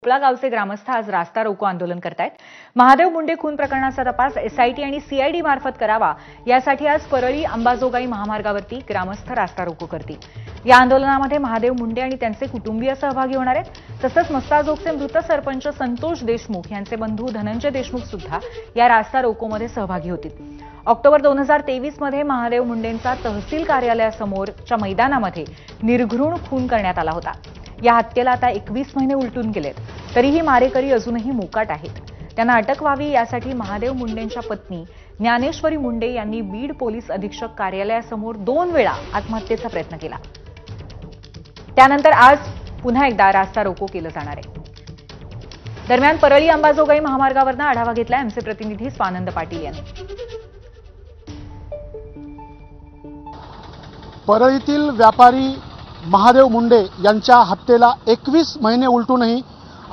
भोपळा गावचे ग्रामस्थ आज रास्ता रोको आंदोलन करतायत। महादेव मुंडे खून प्रकरणाचा तपास एसआयटी आणि सीआयडी मार्फत करावा यासाठी आज परळी अंबाजोगाई महामार्गावरती ग्रामस्थ रास्ता रोको करतील। या आंदोलनामध्ये महादेव मुंडे आणि त्यांचे कुटुंबीय सहभागी होणार आहेत। तसंच मस्ताजोगचे मृत सरपंच संतोष देशमुख यांचे बंधू धनंजय देशमुख सुद्धा या रास्ता रोकोमध्ये सहभागी होतील। ऑक्टोबर 2023 मध्ये महादेव मुंडेंचा तहसील कार्यालयासमोरच्या मैदानामध्ये निर्घृण खून करण्यात आला होता। या हत्येला आता 21 महिने उलटून गेलेत, तरीही मारेकरी अजूनही मोकाट आहेत। त्यांना अटक व्हावी यासाठी महादेव मुंडेंच्या पत्नी ज्ञानेश्वरी मुंडे यांनी बीड पोलीस अधीक्षक कार्यालयासमोर 2 वेळा आत्महत्येचा प्रयत्न केला। त्यानंतर आज पुन्हा एकदा रास्ता रोको केलं जाणार आहे। दरम्यान परळी अंबाजोगाई महामार्गावरनं आढावा घेतला आमचे प्रतिनिधी स्वानंद पाटील यांनी। परळीतील व्यापारी महादेव मुंडे यांच्या हत्येला 21 महिने उलटूनही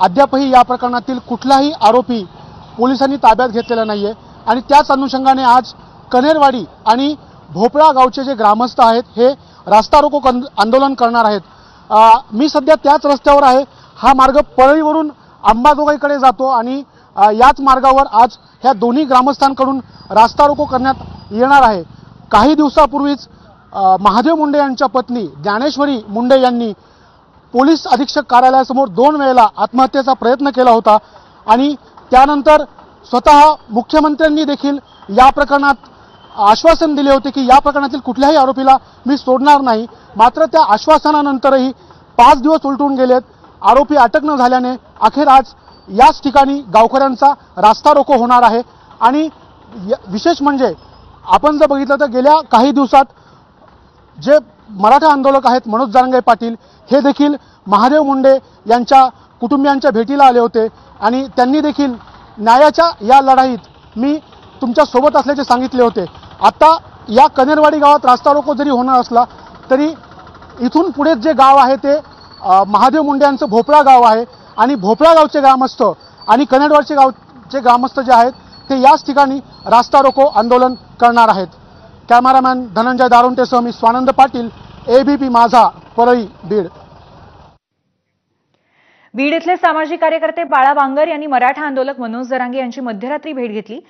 अद्यापही या प्रकरणातील कुठलाही आरोपी पोलिसांनी ताब्यात घेतलेला नाहीये आणि त्याच अनुषंगाने आज कनेरवाडी आणि भोपळा गावचे जे ग्रामस्थ आहेत हे रास्ता रोको आंदोलन करणार आहेत। मी सध्या त्याच रस्त्यावर आहे। हा मार्ग परळीवरून अंबाजोगाईकडे जातो आणि याच मार्गावर आज ह्या दोन्ही ग्रामस्थांकडून रास्ता रोको करण्यात येणार आहे। काही दिवसापूर्वीच महादेव मुंडे यांच्या पत्नी ज्ञानेश्वरी मुंडे यांनी पोलीस अधीक्षक कार्यालयासमोर 2 वेळेला आत्महत्येचा प्रयत्न केला होता आणि त्यानंतर स्वतः मुख्यमंत्र्यांनी देखील या प्रकरणात आश्वासन दिले होते की या प्रकरणातील कुठल्याही आरोपीला मी सोडणार नाही। मात्र त्या आश्वासनानंतरही 5 दिवस उलटून गेलेत। आरोपी अटक न झाल्याने अखेर आज याच ठिकाणी गावकऱ्यांचा रास्ता रोको होणार आहे। आणि विशेष म्हणजे आपण जर बघितलं तर गेल्या काही दिवसात जे मराठा आंदोलक आहेत मनोज जरांगे पाटील हे देखील महादेव मुंडे यांच्या कुटुंबियांच्या भेटीला आले होते आणि त्यांनी देखील न्यायाच्या या लढाईत मी तुमच्या सोबत असल्याचे सांगितले होते। आता या कनेरवाडी गावात रास्ता रोको जरी होणार असला तरी इथून पुढे जे गाव आहे ते महादेव मुंडे यांचं भोपळा गाव आहे आणि भोपळा गावचे ग्रामस्थ आणि कनेरवाडचे गावचे ग्रामस्थ जे आहेत ते याच ठिकाणी रास्ता रोको आंदोलन करणार आहेत। कॅमेरामॅन धनंजय दारुंटेसह मी स्वानंद पाटील, एबीपी माझा, परळी, बीड। बीड इथले सामाजिक कार्यकर्ते बाळा बांगर यांनी मराठा आंदोलक मनोज जरांगे यांची मध्यरात्री भेट घेतली।